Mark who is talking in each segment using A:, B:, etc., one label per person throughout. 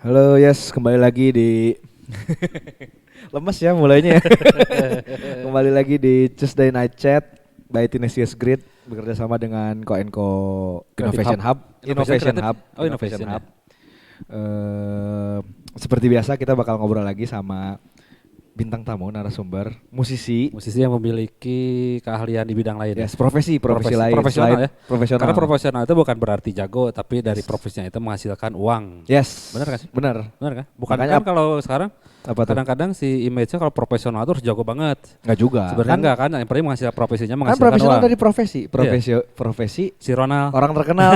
A: Halo, yes, kembali lagi di lemes ya mulainya ya. Kembali lagi di Tuesday Night Chat by Tinesius Grid bekerja sama dengan Koenko Innovation Hub. Innovation Hub.
B: Oh, Innovation
A: Hub. Seperti biasa kita bakal ngobrol lagi sama bintang tamu, narasumber, musisi.
B: Musisi yang memiliki keahlian di bidang lain.
A: Yes, profesi lain.
B: Profesional ya.
A: Profesional.
B: Karena profesional itu bukan berarti jago, tapi dari profesinya itu menghasilkan uang.
A: Yes.
B: Benar kan sih?
A: Benar.
B: Benar kan? Bukan
A: Makanya
B: kan kalau sekarang
A: apa tuh?
B: kadang-kadang si image-nya kalau profesional itu harus jago banget.
A: Enggak juga.
B: Sebenarnya enggak kan, yang penting menghasilkan profesinya
A: Kan
B: menghasilkan
A: profesional
B: uang.
A: dari profesi
B: Si Ronald.
A: orang terkenal.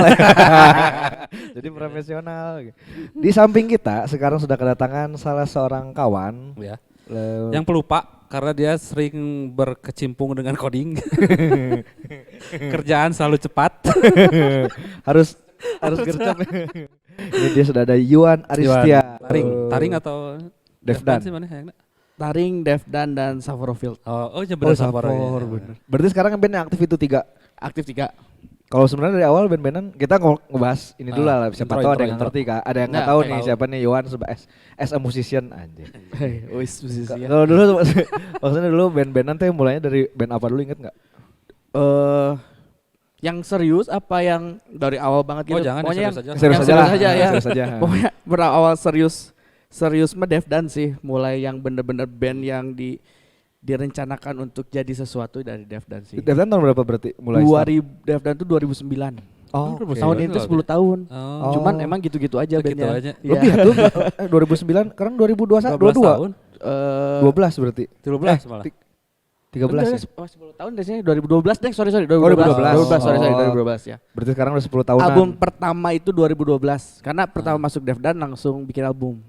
A: Jadi profesional. Di samping kita sekarang sudah kedatangan salah seorang kawan.
B: Ya. Yang pelupa karena dia sering berkecimpung dengan coding. Kerjaan selalu cepat.
A: harus gercep. Ini dia sudah ada Yuan Aristia.
B: Taring atau
A: Devdan
B: sih mana yang
C: Taring, Devdan, dan Savorofield.
B: Oh ya benar
A: Safor,
B: ya.
A: bener. Berarti sekarang band yang aktif itu 3.
C: Aktif 3.
A: Kalau sebenarnya dari awal band-bandan kita ngebahas ini dulu lah, siapa tahu ada yang
B: intro.
A: ngerti Kak. Ada yang nggak tahu nih siapa nih Yuan as a musician anjir.
C: Wis musisi ya.
A: Kalau dulu maksudnya dulu band-bandan tuh mulainya dari band apa dulu inget nggak?
C: Yang serius apa yang dari awal banget gitu?
B: Oh jangan
C: Pokoknya
B: yang serius aja.
A: Serius
C: yang
A: aja lah.
C: serius aja ya.
A: Serius aja.
C: Pokoknya berawal serius mah Devdan sih. Mulai yang bener-bener band yang direncanakan untuk jadi sesuatu dari Devdan sih.
A: Devdan tahun berapa berarti mulai start?
C: Devdan tuh 2009.
A: Oh,
B: Oke.
C: Tahun ini tuh 10 tahun.
B: Oh.
C: Cuman emang gitu-gitu aja
B: Segitu
C: bandnya.
B: aja.
C: Iya.
A: Lebih tuh 2009, sekarang 2021, 22. 12 berarti.
B: 13 malah.
A: 13 ya.
C: 10 tahun deh sih, 2012 deh, sorry 2012.
A: 2012.
C: 2012, sorry
A: Oh.
C: 2012 ya.
A: Berarti sekarang udah 10 tahunan.
C: Album pertama itu 2012. Karena pertama masuk Devdan langsung bikin album.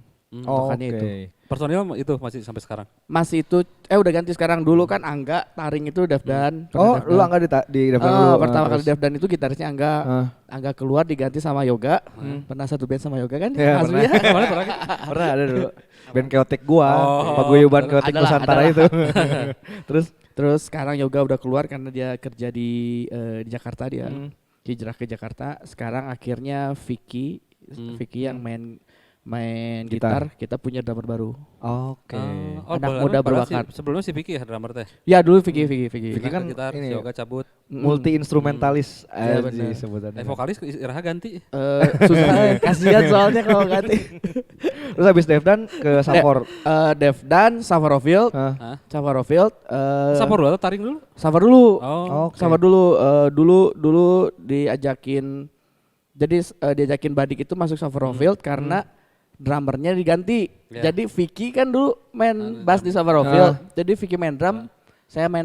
A: Oh,
C: makanya
A: oke.
C: itu.
B: Personil itu masih sampai sekarang.
C: Masih itu udah ganti sekarang. Dulu kan Angga, Taring itu Devdan.
A: Oh, lu Angga di Devdan dulu.
C: Pertama kali
A: terus.
C: Devdan itu gitarisnya Angga. Angga keluar diganti sama Yoga. Pernah satu band sama Yoga kan?
A: Ya,
C: Asli ya?
A: pernah ada dulu. Band Chaotic gua,
B: Oh.
A: paguyuban Chaotic
C: Adalah,
A: Nusantara
C: adalah.
A: itu. Terus
C: Sekarang Yoga udah keluar karena dia kerja di Jakarta dia. Hijrah ke Jakarta. Sekarang akhirnya Vicky yang main gitar, kita punya drummer baru.
A: oke.
C: Anak muda berbakat.
B: Sebelumnya si Vicky ya drummer teh.
C: Ya dulu Vicky.
A: Vicky kan
B: gitar,
A: ini
B: si Yoga cabut.
A: multi instrumentalis
C: Iya,
A: aja
C: bener.
A: sebutannya.
B: Vokalis Iraha ganti.
C: Susah kasihan soalnya kalau ganti.
A: Terus habis Devdan ke Safor.
C: Devdan, Savorofield,
A: Hah?
C: Savorofield,
B: Sapor dulu atau Taring dulu?
C: Savar dulu.
B: Oh.
A: Oke.
C: Savar dulu. Dulu diajakin. Jadi diajakin Badik itu masuk Savorofield karena drummernya diganti.
B: Ya.
C: Jadi Vicky kan dulu main bass di Savorofield. Jadi Vicky main drum, saya main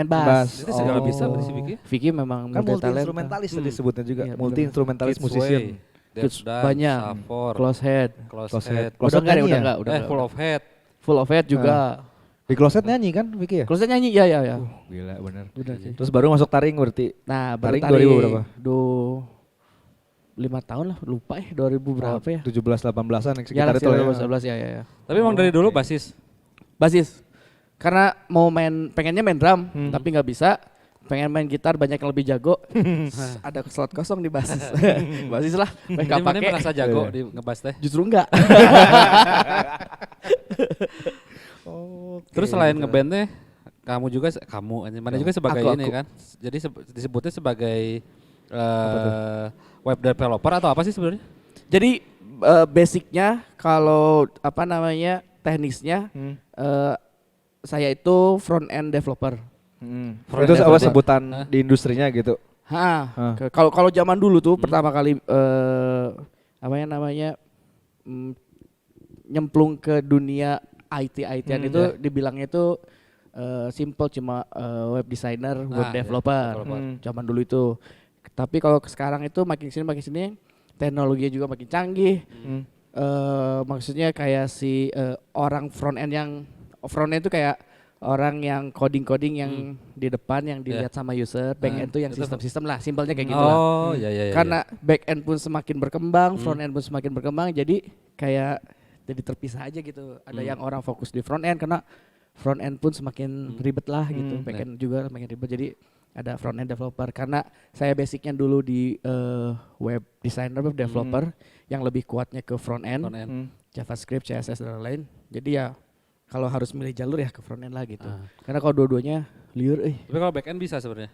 C: bass.
B: Itu segala bisa berarti si Vicky.
C: Vicky memang
A: Kan multi
C: multi talent.
A: instrumentalis tadi sebutnya juga.
C: Iya,
A: Multi
C: bener.
A: instrumentalis
B: Kids
A: musician.
B: Way, Devdan,
C: banyak.
B: Safor,
C: Close head.
B: Close Head.
A: Close
C: Udah
A: Head
C: enggak,
A: nyanyi ya?
C: udah enggak.
B: Full of Head.
C: Full of head juga.
A: Di Closet nyanyi kan Vicky ya?
C: Close head nyanyi, ya.
A: Gila bener.
C: Udah sih.
A: Terus baru masuk Taring berarti.
C: Nah,
A: Taring
C: baru
A: 2000 berapa?
C: 5 tahun lah, lupa 2000 berapa ya?
A: 17-18an
C: Ya
A: sekitar
C: lah,
A: itu lah ya.
C: 11 ya.
B: Tapi emang dari dulu basis.
C: Basis. Karena pengennya main drum, tapi nggak bisa. Pengen main gitar banyak yang lebih jago. Ada slot kosong di basis. Basis lah,
B: Jadi
C: nggak
B: mana
C: pakai.
B: merasa jago
A: Iya.
B: di ngebas teh.
C: Justru enggak.
B: Terus selain ngeband teh, kamu juga mana juga sebagai
C: Aku.
B: ini kan. Jadi disebutnya sebagai web developer atau apa sih sebenarnya?
C: Jadi basicnya kalau teknisnya saya itu front end developer.
A: Itu apa sebutan di industrinya gitu.
C: Kalau zaman dulu tuh pertama kali nyemplung ke dunia IT-an itu dibilangnya itu simple cuma web designer, web developer. Zaman dulu itu. Tapi kalau sekarang itu makin sini teknologinya juga makin canggih. Maksudnya kayak orang front end itu kayak orang yang coding yang di depan yang dilihat sama user, back end tuh yang sistem-sistem lah, simpelnya kayak gitu lah.
B: Oh, iya.
C: Karena back end pun semakin berkembang, front end pun semakin berkembang, jadi kayak jadi terpisah aja gitu. Ada yang orang fokus di front end karena front end pun semakin ribet lah gitu, back end juga semakin ribet. Jadi ada front end developer karena saya basicnya dulu di web designer, web developer yang lebih kuatnya ke front end, JavaScript, CSS dan lain-lain. Jadi ya kalau harus milih jalur ya ke front end lah gitu. Karena kalau dua-duanya liur,
B: Tapi kalau back end bisa sebenarnya.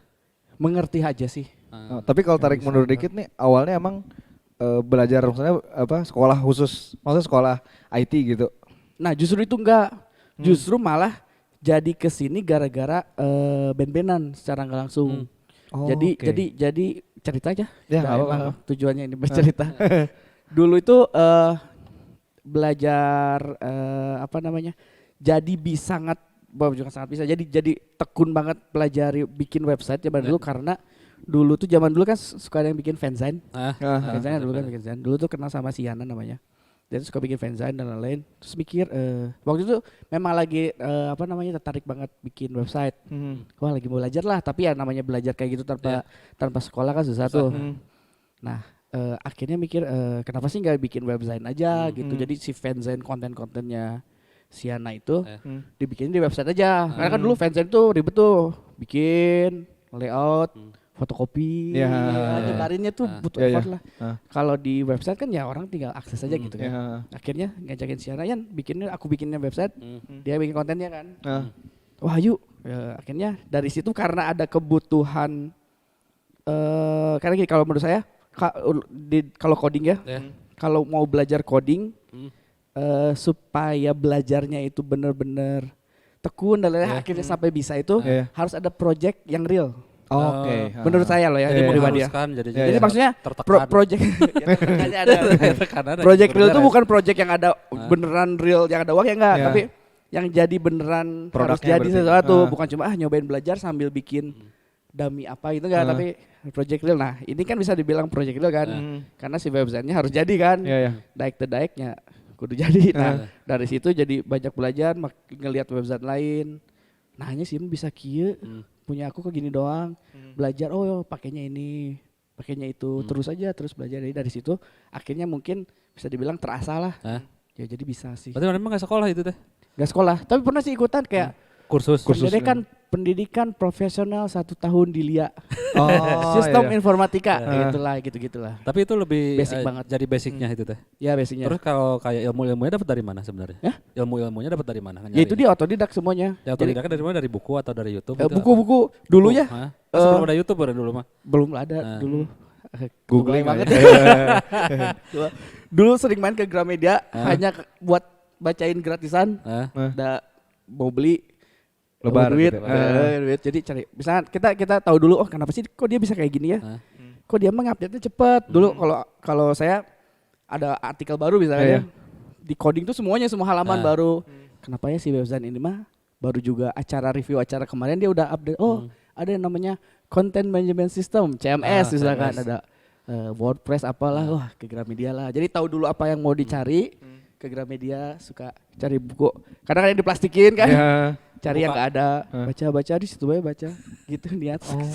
C: mengerti aja sih.
A: Tapi kalau tarik mundur dikit nih, awalnya emang belajar maksudnya apa sekolah khusus, maksudnya sekolah IT gitu.
C: Nah justru itu enggak, justru malah jadi kesini gara-gara band-bandan secara nggak langsung.
A: Oh,
C: jadi
A: oke.
C: jadi cerita aja.
A: Ya,
C: Nah,
A: nggak apa-apa.
C: emang tujuannya ini bercerita. Dulu itu belajar apa namanya? Jadi bisa bukan sangat bisa. Jadi tekun banget pelajari bikin website zaman dulu karena dulu tuh zaman dulu kan suka ada yang bikin fanzine. Fanzine dulu kan bikin fanzine. Dulu tuh kenal sama si Yana namanya. Dia tuh suka bikin fanzine dan lain-lain. Terus mikir waktu itu memang lagi apa namanya tertarik banget bikin website. Wah lagi mau belajar lah, tapi ya namanya belajar kayak gitu tanpa sekolah kan susah tuh. Nah akhirnya mikir kenapa sih nggak bikin website aja gitu. Jadi si fanzine konten-kontennya Siana itu dibikin di website aja. Karena kan dulu fanzine tuh ribet tuh, bikin layout, fotokopi, nyebarinnya tuh butuh effort lah. Kalau di website kan ya orang tinggal akses aja gitu kan. Akhirnya ngajakin Siana, Yan aku bikinnya website, dia bikin kontennya kan. Wah yuk, akhirnya dari situ karena ada kebutuhan, karena gini kalau menurut saya, kalau coding ya, kalau mau belajar coding, supaya belajarnya itu benar-benar tekun dan lain-lain akhirnya sampai bisa itu harus ada project yang real.
A: Oke.
C: Menurut saya loh ya,
B: Jadi
C: pribadi ya. Jadi maksudnya project ya, ada. Project real itu bukan project yang ada beneran real yang ada uang ya enggak, tapi yang jadi beneran harus jadi sesuatu, bukan cuma nyobain belajar sambil bikin dummy apa itu enggak, tapi project real. Nah, ini kan bisa dibilang project real kan. Karena si websitenya harus jadi kan. Daik to daiknya kudu jadi. Nah, dari situ jadi banyak belajar, ngelihat website lain. Nanya sih bisa kieu. Punya aku kok gini doang, belajar pakainya ini, pakainya itu, terus belajar dari situ, akhirnya mungkin bisa dibilang terasa lah, ya jadi bisa sih.
B: Berarti memang nggak sekolah itu teh?
C: Nggak sekolah, tapi pernah sih ikutan kayak
B: kursus
C: pendidikan profesional 1 tahun di LIA,
A: Oh,
C: sistem informatika, gitulah.
B: Tapi itu lebih
C: Basic banget.
B: Jadi basicnya itu teh.
C: Ya basicnya.
B: Terus kalau kayak ilmu-ilmunya dapat dari mana sebenarnya? Ilmu-ilmunya dapat dari mana?
C: Ya itu dia otodidak semuanya.
B: Ya otodidaknya dari mana? Dari buku atau dari YouTube?
C: Buku-buku dulu ya.
B: Sebelum ada YouTube baru dulu mah.
C: Belum ada dulu.
A: Googling
C: banget. Dulu sering main ke Gramedia hanya buat bacain gratisan. Mau beli
A: Lebar
C: duit,
A: gitu.
C: duit. Jadi cari. Misalnya kita tahu dulu kenapa sih kok dia bisa kayak gini ya? Kok dia mah ngupdate-nya cepet. Dulu kalau saya ada artikel baru misalnya di coding tuh semua halaman baru. Kenapa ya si website ini mah baru juga review acara kemarin dia udah update. Ada yang namanya Content Management System, CMS misalkan ada WordPress apalah, wah ke Gramedia lah. Jadi tahu dulu apa yang mau dicari, ke Gramedia suka cari buku. Kadang yang diplastikin kan. Cari yang nggak ada, baca di situ baca gitu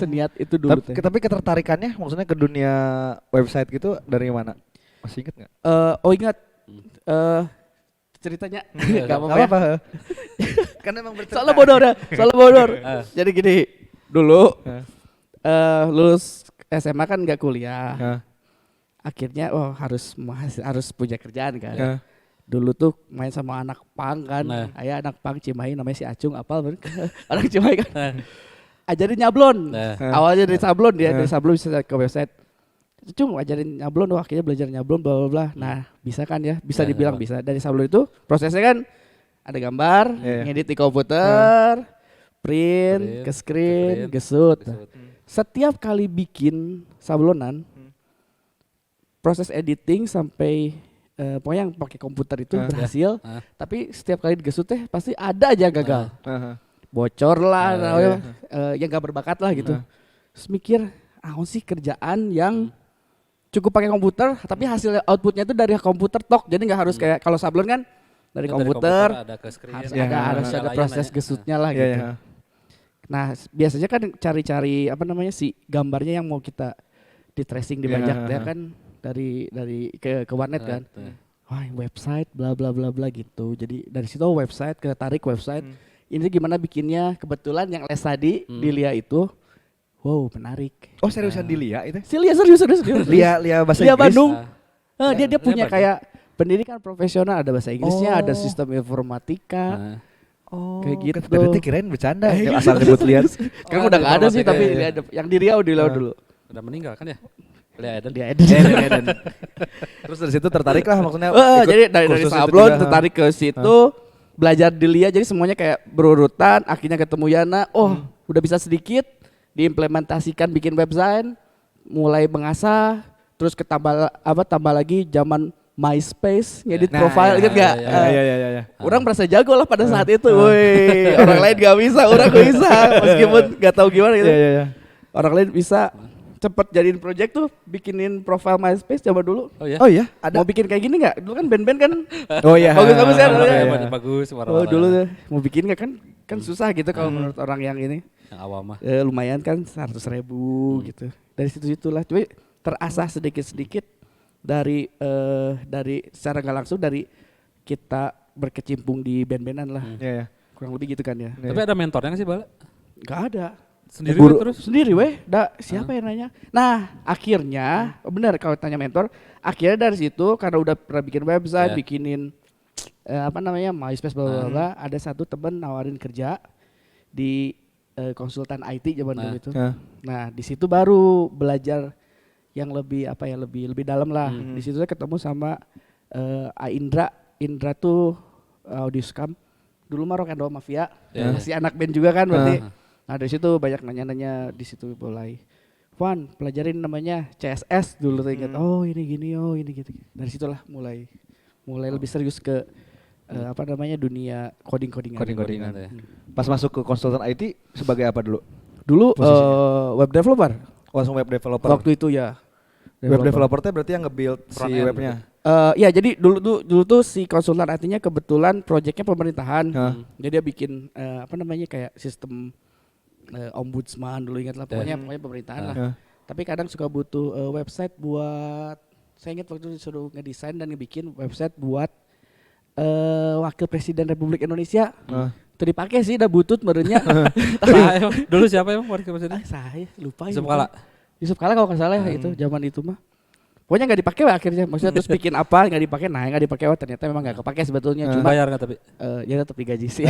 C: seniat itu dulu.
A: Tapi ketertarikannya maksudnya ke dunia website gitu dari mana? Masih inget nggak?
C: Ingat ceritanya nggak apa-apa.
A: Kan emang bercerita.
C: Soalnya bodor. Jadi gini, dulu lulus SMA kan nggak kuliah. Akhirnya harus punya kerjaan kan. Dulu tuh main sama anak pang kan, anak pang Cimahi namanya si Acung, apal anak Cimahi kan, ajarin nyablon, awalnya dari sablon dari sablon bisa ke website, Acung ajarin nyablon, akhirnya belajar nyablon bla bla bla, nah bisa kan ya, bisa dibilang bisa, dari sablon itu prosesnya kan ada gambar, ngedit di komputer, print, ke screen, gesut, setiap kali bikin sablonan, proses editing sampai pokoknya yang pakai komputer itu berhasil, tapi setiap kali digesut teh pasti ada aja gagal, bocor lah, yang gak berbakat lah gitu. Terus mikir, sih kerjaan yang cukup pakai komputer, tapi hasil outputnya itu dari komputer tok, jadi nggak harus kayak kalau sablon kan dari komputer, harus ada proses gesutnya lah gitu. Nah biasanya kan cari-cari si gambarnya yang mau kita di tracing dibajak ya kan. Dari ke warnet kan, wah website bla bla bla bla gitu. Jadi dari situ website, kita tarik website. Ini gimana bikinnya? Kebetulan yang les tadi di LIA itu wow menarik.
A: Oh seriusan di Lia itu?
C: Serius.
A: Lia bahasa
C: Lia
A: Inggris?
C: Bandung.
B: Ah.
C: Dia punya
B: Lia
C: kayak pendidikan profesional, ada bahasa Inggrisnya,
A: Oh.
C: ada sistem informatika.
B: Nah,
A: Oh,
C: Kayak gitu.
A: Berarti kirain bercanda asal nyebut Lia.
C: Kan
B: Oh,
C: udah
B: ada
C: gak ada sih,
B: informatika,
C: tapi
B: ya.
C: Lia ada, yang di Riau dulu.
B: udah meninggal kan ya? Lia Eden.
C: Dia ada.
A: Eden. Terus dari situ tertarik lah maksudnya. ikut
C: Jadi dari
A: kursus itu
C: sablon
A: juga.
C: tertarik ke situ, belajar di Lia, jadi semuanya kayak berurutan, akhirnya ketemu Yana, udah bisa sedikit, diimplementasikan bikin website, mulai mengasah, terus tambah lagi zaman MySpace, ngedit
A: Nah,
C: profile,
A: iya,
C: inget gak?
A: Iya.
C: Orang merasa jago lah pada saat itu, woi. Orang lain gak bisa, orang gak bisa, meskipun gak tahu gimana gitu.
A: Iya.
C: Orang lain bisa cepet jadiin project tuh, bikinin profile MySpace zaman dulu.
B: Oh ya?
A: Oh iya, ada.
C: Mau bikin kayak gini gak? Dulu kan band-band kan
A: Oh iya.
C: bagus-bagus kan,
A: Iya,
C: iya.
A: iya.
B: Bagus
C: Oh
B: warna-warna.
C: dulu tuh, mau bikin nggak kan susah gitu kalau menurut orang yang ini.
B: Yang awam mah.
C: Lumayan kan 100.000 gitu. Dari situ-situlah. Cuma terasah sedikit-sedikit dari secara nggak langsung dari kita berkecimpung di band-bandan lah.
A: Iya.
C: Kurang lebih gitu kan ya.
B: Tapi ada mentornya nggak sih Bala?
C: Nggak ada.
B: Sendiri
C: Guru-
B: terus?
C: Sendiri weh. Siapa yang nanya? Nah akhirnya benar kalau tanya mentor. Akhirnya dari situ karena udah pernah bikin website,
B: Yeah.
C: bikinin MySpace bla bla bla. Ada satu temen nawarin kerja di konsultan IT zaman dulu itu. Nah, di situ baru belajar yang lebih lebih dalam lah. Di situ saya ketemu sama Indra. Indra tuh Audioscam. Dulu mah Rock and Roll Mafia.
B: Yeah.
C: Masih anak band juga kan berarti. Nah, dari situ banyak nanya-nanya di situ mulai. Wan, pelajarin namanya CSS dulu tuh ingat. Oh, ini gini, oh ini gitu. Dari situlah mulai lebih serius ke dunia codingan.
A: Codingan. Pas masuk ke konsultan IT sebagai apa dulu?
C: Dulu
A: Posisinya?
C: web developer.
A: Langsung web developer.
C: Waktu itu ya.
A: Web developer teh berarti yang nge-build si
B: Front end
A: webnya.
C: Ya jadi dulu tuh si konsultan artinya kebetulan proyeknya pemerintahan. Jadi dia bikin kayak sistem ombudsman dulu ingat lah pokoknya pemerintahan lah. Tapi kadang suka butuh website buat saya ingat waktu itu disuruh ngedesain dan ngebikin website buat wakil presiden Republik Indonesia. Itu dipakai sih udah butut merenya.
B: Dulu siapa emang wakil presiden?
C: Saya lupa
B: Yusuf Kala.
C: Yusuf Kala kalau nggak salah ya itu zaman itu mah. Pokoknya nggak dipakai akhirnya. Maksudnya terus bikin apa nggak dipakai. Nah nggak dipakai ternyata memang nggak kepakai sebetulnya. Cuma
B: Bayar nggak tapi?
C: ya tetap digaji sih.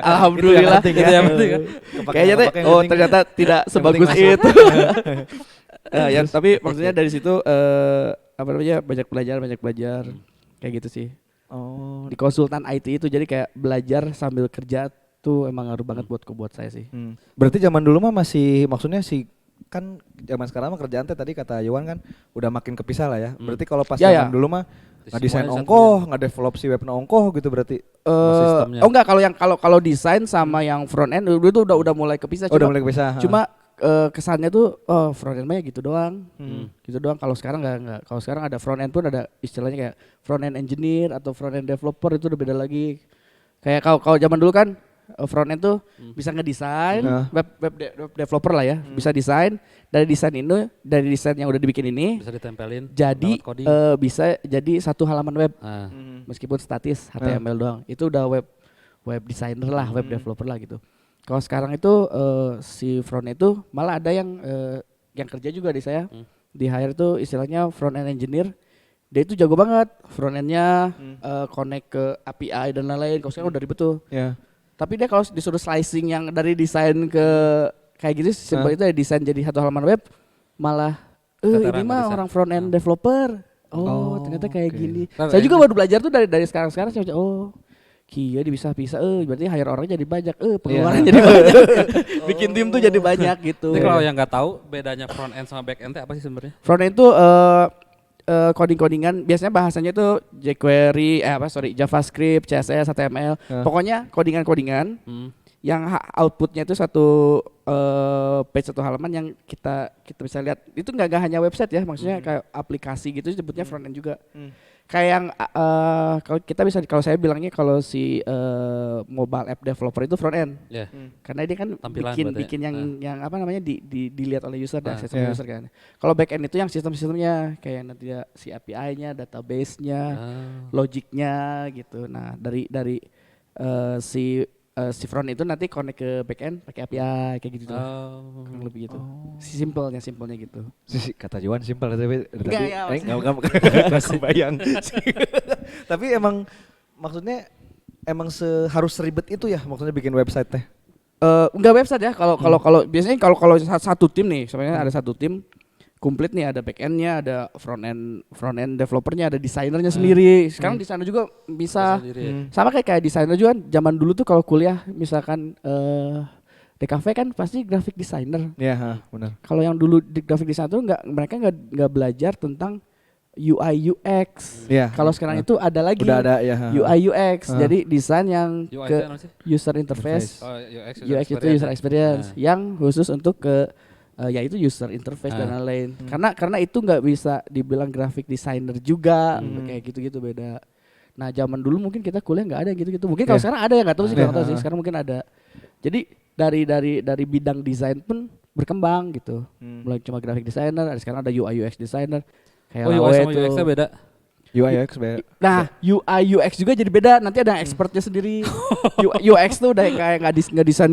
C: Alhamdulillah.
B: Itu yang penting kan.
C: Kayaknya teh ternyata tidak sebagus itu. Tapi maksudnya dari situ banyak belajar kayak gitu sih.
A: Oh.
C: Di konsultan IT itu jadi kayak belajar sambil kerja tuh emang ngaruh banget buat saya sih.
A: Berarti zaman dulu mah masih maksudnya sih kan zaman sekarang mah kerjaan teh tadi kata Iwan kan udah makin kepisah lah ya. Berarti kalau pas zaman dulu mah ngedesain ongkoh, ngedevelop si webnya ongkoh gitu berarti.
B: Sistemnya.
C: Oh enggak kalau desain sama yang front end dulu itu udah mulai kepisah.
A: Udah mulai kepisah.
C: Cuma kesannya tuh front end mah ya gitu doang. Gitu doang. Kalau sekarang enggak. Kalau sekarang ada front end pun ada istilahnya kayak front end engineer atau front end developer itu udah beda lagi. Kayak kalau zaman dulu kan front end tuh bisa ngedesain, web developer lah ya, bisa desain dari desain yang udah dibikin ini
B: bisa ditempelin.
C: jadi
B: lewat coding.
C: bisa jadi satu halaman web meskipun statis HTML doang. Itu udah web designer lah, web developer lah gitu. Kalau sekarang itu si front itu malah ada yang kerja juga di saya. Di hire tuh istilahnya front end engineer. Dia itu jago banget front end-nya connect ke API dan lain-lain. Kalau sekarang udah ribet tuh. Tapi dia kalau disuruh slicing yang dari desain ke kayak gitu simpel itu ya desain jadi satu halaman web malah ini mah orang front end developer. Oh, ternyata kayak gini. Saya juga baru belajar tuh dari sekarang saya Kia dipisah-pisah, berarti hire orangnya jadi banyak, pengeluaran jadi banyak, bikin tim tuh jadi banyak gitu.
B: Jadi kalau yang nggak tahu bedanya front end sama back end apa sih sebenarnya?
C: Front end tuh coding-codingan, biasanya bahasanya tuh jQuery, JavaScript, CSS, HTML, pokoknya codingan-codingan yang outputnya itu satu page satu halaman yang kita bisa lihat. Itu nggak hanya website ya, maksudnya kayak aplikasi gitu sebutnya front end juga. Kayak yang kalau saya bilangnya kalau si mobile app developer itu front end. Karena dia kan bikin yang apa namanya dilihat oleh user dan akses user kan. Kalau back end itu yang sistem-sistemnya kayak nanti si API-nya, database-nya, logiknya gitu. Nah, dari si si front itu nanti connect ke backend pakai API kayak gitu. Kurang lebih gitu. Simpelnya gitu.
A: Kata Juan simpel tapi
C: Enggak ya.
A: Enggak kebayang. Tapi emang maksudnya emang harus seribet itu ya maksudnya bikin website teh.
C: Enggak website ya. Kalau biasanya kalau satu tim nih, sebenarnya ada satu tim komplit nih, ada back-endnya, ada front end developernya, ada desainernya sendiri. Sekarang desainer juga bisa sama kayak desainer juga kan. Zaman dulu tuh kalau kuliah misalkan DKV kan pasti graphic designer.
A: Iya, benar.
C: Kalau yang dulu di graphic designer tuh mereka nggak belajar tentang UI UX.
A: Yeah.
C: Kalau sekarang itu ada lagi.
A: Udah ada ya.
C: UI UX. Jadi desain yang
B: UI
C: ke user interface. UX itu user experience yang khusus untuk ke yaitu user interface dan lain-lain. Karena itu nggak bisa dibilang graphic designer juga, kayak gitu-gitu beda. Nah, zaman dulu mungkin kita kuliah nggak ada gitu-gitu. Mungkin kalau sekarang ada ya, nggak tahu sih, nggak tahu sih. Sekarang mungkin ada. Jadi dari bidang desain pun berkembang gitu. Mulai cuma graphic designer, sekarang ada UI UX designer. Kayak
B: UI sama UX-nya beda.
A: UI UX beda.
C: Nah, UI UX juga jadi beda. Nanti ada expertnya sendiri. UX tuh udah kayak nggak desain,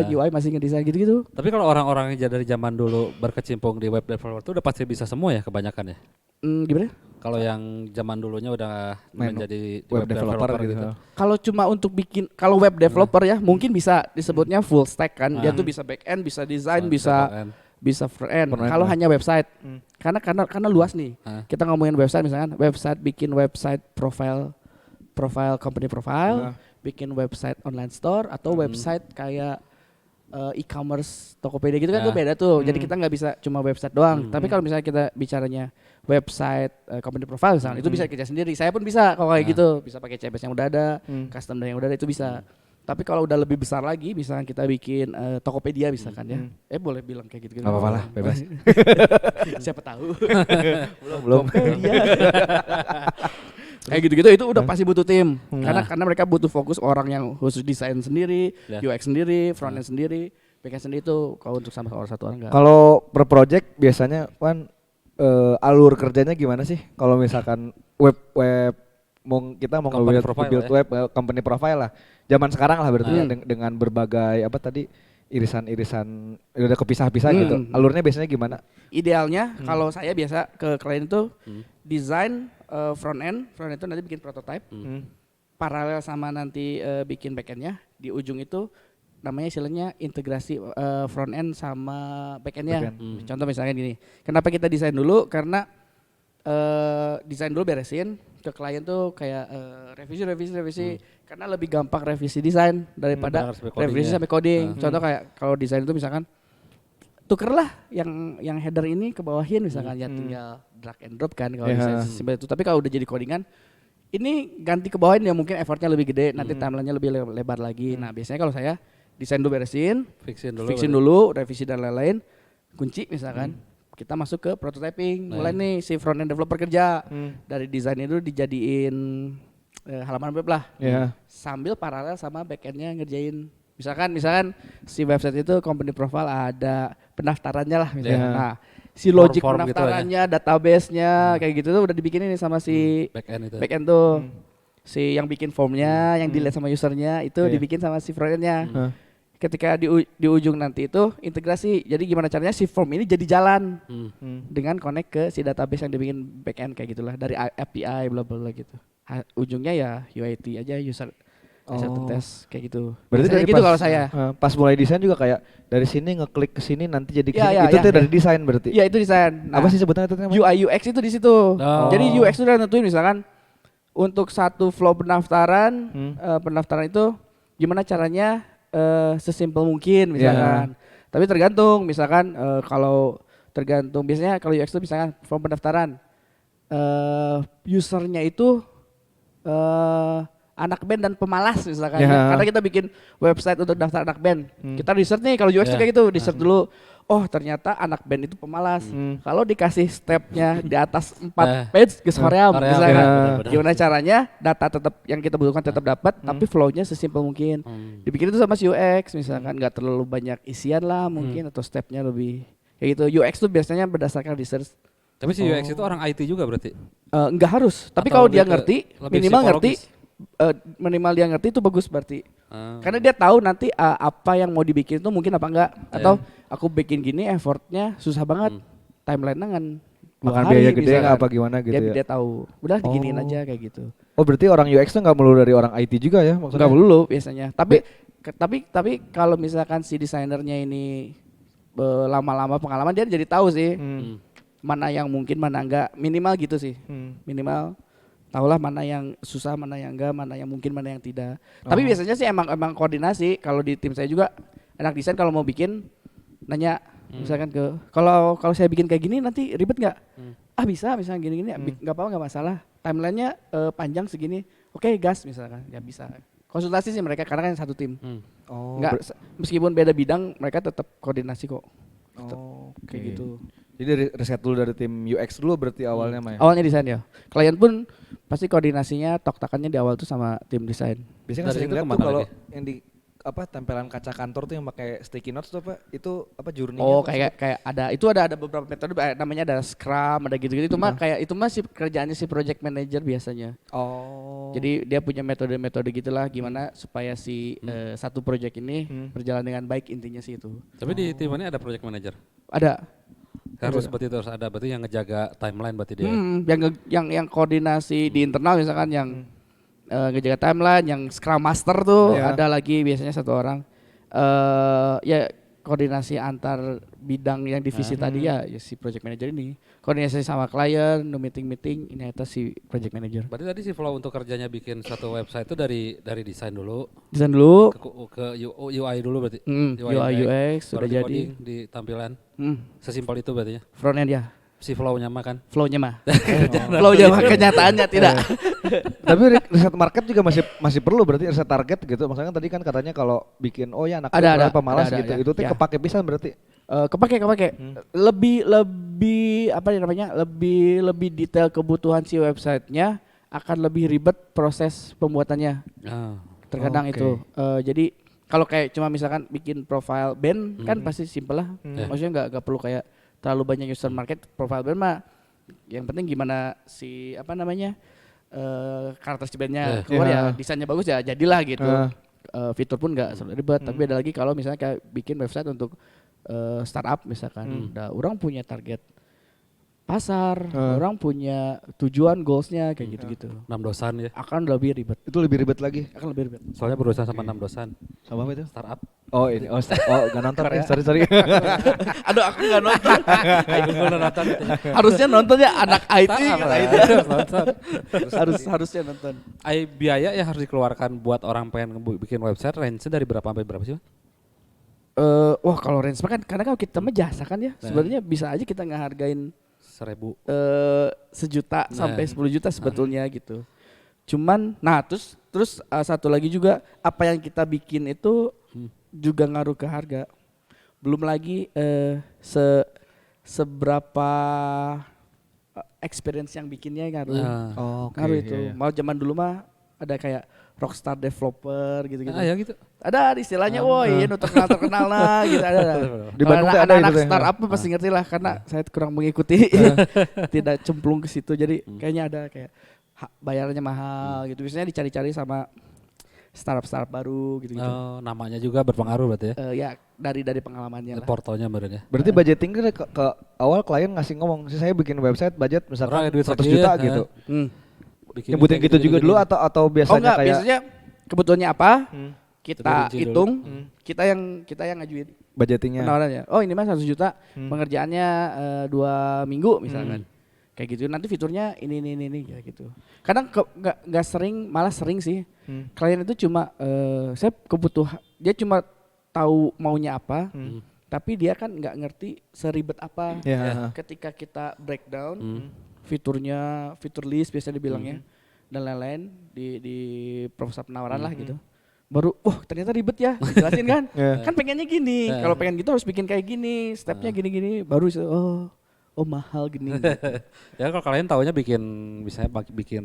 C: UI masih ngedesain gitu-gitu.
B: Tapi kalau orang-orang yang dari zaman dulu berkecimpung di web developer itu udah pasti bisa semua ya kebanyakan ya.
C: Gimana?
B: Kalau yang zaman dulunya udah menjadi
A: web developer gitu.
C: Kalau cuma untuk kalau web developer ya mungkin bisa disebutnya full stack kan. Dia tuh bisa back end, bisa desain, bisa front end. Kalau hanya website, karena luas nih. Kita ngomongin website misalkan, bikin website profile company profile, bikin website online store atau website kayak e-commerce Tokopedia gitu kan tuh beda tuh. Jadi kita nggak bisa cuma website doang. Tapi kalau misalnya kita bicaranya website company profile misalkan, itu bisa kerja sendiri. Saya pun bisa kalau kayak gitu, bisa pakai CMS yang udah ada, custom yang udah ada itu bisa. Tapi kalau udah lebih besar lagi, misalkan kita bikin Tokopedia misalkan ya. Boleh bilang kayak gitu.
A: Gak apa-apa lah, bebas.
C: Siapa tahu.
A: Belum.
C: Kayak gitu-gitu itu udah pasti butuh tim. Karena mereka butuh fokus orang yang khusus desain sendiri, UX sendiri, front end sendiri, back end sendiri itu kalau untuk sama satu orang enggak.
A: Kalau per project biasanya kan alur kerjanya gimana sih? Kalau misalkan web kita mau nge-build web company profile lah. Zaman sekarang lah berarti ya, dengan berbagai apa tadi irisan udah kepisah-pisah gitu. Alurnya biasanya gimana?
C: Idealnya kalau saya biasa ke klien itu desain front end itu nanti bikin prototype. Paralel sama nanti bikin back endnya, di ujung itu namanya istilahnya integrasi front end sama back endnya. Contoh misalnya gini, kenapa kita desain dulu? Karena desain dulu beresin ke klien tuh kayak revisi karena lebih gampang revisi desain daripada revisi sampai coding. Contoh kayak kalau desain itu misalkan tukerlah yang header ini ke bawahin misalkan ya tinggal drag and drop kan kalau desain simpel itu. Tapi kalau udah jadi codingan ini ganti ke bawahin ya mungkin effortnya lebih gede, nanti timelinenya lebih lebar lagi. Nah, biasanya kalau saya desain dulu beresin, fixin dulu, revisi dan lain-lain, kunci misalkan. Kita masuk ke prototyping, mulai nih si front end developer kerja. Dari desain itu dijadiin halaman web lah. Sambil paralel sama back endnya ngerjain. Misalkan si website itu company profile ada pendaftarannya lah misalnya. Nah, si logic pendaftarannya, gitu database-nya kayak gitu tuh udah dibikinin nih sama si back end tuh. Si yang bikin formnya, yang dilihat sama usernya itu dibikin sama si front endnya. Ketika di ujung nanti itu integrasi. Jadi gimana caranya si form ini jadi jalan dengan connect ke si database yang dibikin backend kayak gitulah dari API bla bla gitu. Ujungnya ya UAT aja user test kayak gitu.
A: Berarti dari
C: gitu kalau saya.
A: Pas mulai desain juga kayak dari sini ngeklik ke sini nanti jadi ke sini. Itu tuh dari desain berarti.
C: Iya, itu desain. Nah,
A: apa sih sebutannya itu namanya?
C: UI UX itu di situ. Jadi UX itu udah nentuin misalkan untuk satu flow pendaftaran itu gimana caranya sesimpel mungkin misalkan. Tapi tergantung misalkan biasanya kalau UX itu misalkan form pendaftaran usernya itu anak band dan pemalas misalkan. Karena kita bikin website untuk daftar anak band. Kita research nih kalau UX itu kayak gitu, research dulu. Oh, ternyata anak band itu pemalas. Kalau dikasih stepnya di atas 4 page geus hoream misalkan. Gimana caranya data tetap yang kita butuhkan tetap dapat tapi flow-nya sesimpel mungkin. Dibikin itu sama si UX misalkan enggak terlalu banyak isian lah mungkin atau stepnya lebih kayak gitu. UX tuh biasanya berdasarkan research.
B: Tapi si UX itu orang IT juga berarti?
C: Enggak harus. Tapi kalau dia ngerti, minimal dia ngerti itu bagus berarti. Karena dia tahu nanti apa yang mau dibikin itu mungkin apa enggak. Atau aku bikin gini effortnya susah banget. Timeline-nya kan 2
A: Makan
C: hari
A: biaya gede nggak
C: misalkan.
A: apa gimana gitu ya?
C: Dia tahu. Udah diginiin aja kayak gitu.
A: Oh berarti orang UX tuh nggak melulu dari orang IT juga ya maksudnya?
C: Enggak melulu biasanya. Tapi kalau misalkan si desainernya ini lama-lama pengalaman dia jadi tahu sih. Mana yang mungkin mana enggak, minimal gitu sih. Minimal tahulah mana yang susah, mana yang enggak, mana yang mungkin, mana yang tidak. Tapi biasanya sih emang koordinasi. Kalau di tim saya juga anak desain kalau mau bikin nanya misalkan kalau saya bikin kayak gini nanti ribet nggak? Bisa misalnya gini-gini nggak apa-apa, nggak masalah. Timelinenya panjang segini, oke gas misalkan ya bisa. Konsultasi sih mereka karena kan satu tim. Nggak meskipun beda bidang mereka tetap koordinasi kok. Kayak gitu.
A: Jadi riset dulu dari tim UX dulu berarti awalnya Maya?
C: Awalnya desain ya. Klien pun pasti koordinasinya tok-takannya di awal tuh sama tim desain.
A: Biasanya kan sering lihat tuh kalau yang di tempelan kaca kantor tuh yang pakai sticky notes tuh apa? Itu apa journey-nya?
C: Oh kayak ada itu ada beberapa metode namanya ada Scrum, ada gitu-gitu. Itu mah kayak itu mah si kerjaannya si project manager biasanya. Jadi dia punya metode-metode gitulah gimana supaya si satu project ini berjalan dengan baik, intinya sih itu.
B: Tapi di tim ini ada project manager?
C: Ada.
B: Harus seperti itu, harus ada berarti yang ngejaga timeline berarti dia.
C: Yang koordinasi di internal misalkan yang ngejaga timeline, yang Scrum Master tuh ada lagi biasanya satu orang. Ya koordinasi antar bidang yang divisi tadi ya si project manager ini. Koordinasi sama klien, meeting ini itu si project manager.
B: Berarti tadi si flow untuk kerjanya bikin satu website itu dari desain dulu.
C: Desain dulu.
B: Ke UI dulu berarti.
C: UI UX sudah jadi.
B: Di tampilan. Sesimpel itu berarti ya.
C: Front end ya.
B: Si flow-nya mah kan.
C: Flow-nya mah. Flow-nya mah kenyataannya tidak.
A: Tapi riset market juga masih perlu berarti riset target gitu. Maksudnya tadi kan katanya kalau bikin anak
C: ada
A: pemalas gitu.
C: ya.
A: Itu tuh kepake pisan berarti.
C: Kepake. Lebih apa namanya? Lebih detail kebutuhan si websitenya, akan lebih ribet proses pembuatannya. Terkadang itu. Jadi kalau kayak cuma misalkan bikin profile band kan pasti simple lah. Maksudnya nggak perlu kayak terlalu banyak user market. Profile band mah yang penting gimana si apa namanya karakter si bandnya keluar ya, desainnya bagus ya jadilah gitu. Fitur pun nggak selalu ribet. Tapi ada lagi kalau misalnya kayak bikin website untuk startup misalkan, orang punya target pasar, orang punya tujuan goalsnya kayak gitu-gitu.
B: 6 dosan ya.
C: Akan lebih ribet.
A: Itu lebih ribet lagi.
C: Akan lebih ribet.
B: Soalnya berurusan sama 6 dosan.
A: Sama apa itu?
B: Startup.
A: Oh ini, gak nonton ya, sorry.
C: Aduh aku gak nonton. Harusnya nonton ya anak IT. Harusnya nonton.
B: Biaya yang harus dikeluarkan buat orang pengen bikin website range dari berapa sampai berapa sih?
C: Wah kalau range kan karena kalau kita mah jasa kan ya, sebenarnya bisa aja kita ngehargain
B: 1.000
C: sejuta sampai 10 juta sebetulnya gitu. Cuman terus satu lagi juga apa yang kita bikin itu juga ngaruh ke harga. Belum lagi seberapa experience yang bikennya ngaruh. Ngaruh itu. Mau zaman dulu mah ada kayak rockstar developer gitu-gitu.
B: Ya gitu.
C: Ada istilahnya, woi, terkenal lah gitu ada.
A: Di Bandung ada
C: anak
A: itu
C: startup pasti ngerti lah karena saya kurang mengikuti, tidak cemplung ke situ. Jadi kayaknya ada kayak bayarannya mahal gitu. Biasanya dicari-cari sama startup baru gitu.
B: Namanya juga berpengaruh berarti ya?
C: Ya dari pengalamannya lah.
B: Portalnya berarti ya?
A: Berarti budgeting ke awal klien ngasih ngomong, saya bikin website budget misalkan 100 juta gitu. Nyebutin gitu juga dulu atau biasanya kayak
C: biasanya kebutuhannya apa? Kita hitung, kita yang ngajuin
A: budgetingnya.
C: Penawarannya. Oh ini mah 100 juta, pengerjaannya 2 minggu misalkan. Kayak gitu. Nanti fiturnya ini kayak gitu. Kadang nggak sering, malah sering sih. Klien itu cuma saya kebutuhan, dia cuma tahu maunya apa, tapi dia kan nggak ngerti seribet apa. Ketika kita breakdown fiturnya, fitur list biasanya dibilangnya dan lain-lain di proposal penawaran lah gitu. Baru, ternyata ribet ya, jelasin kan? Kan pengennya gini, kalau pengen gitu harus bikin kayak gini, stepnya gini-gini, baru mahal gini.
B: Ya kalau kalian taunya bikin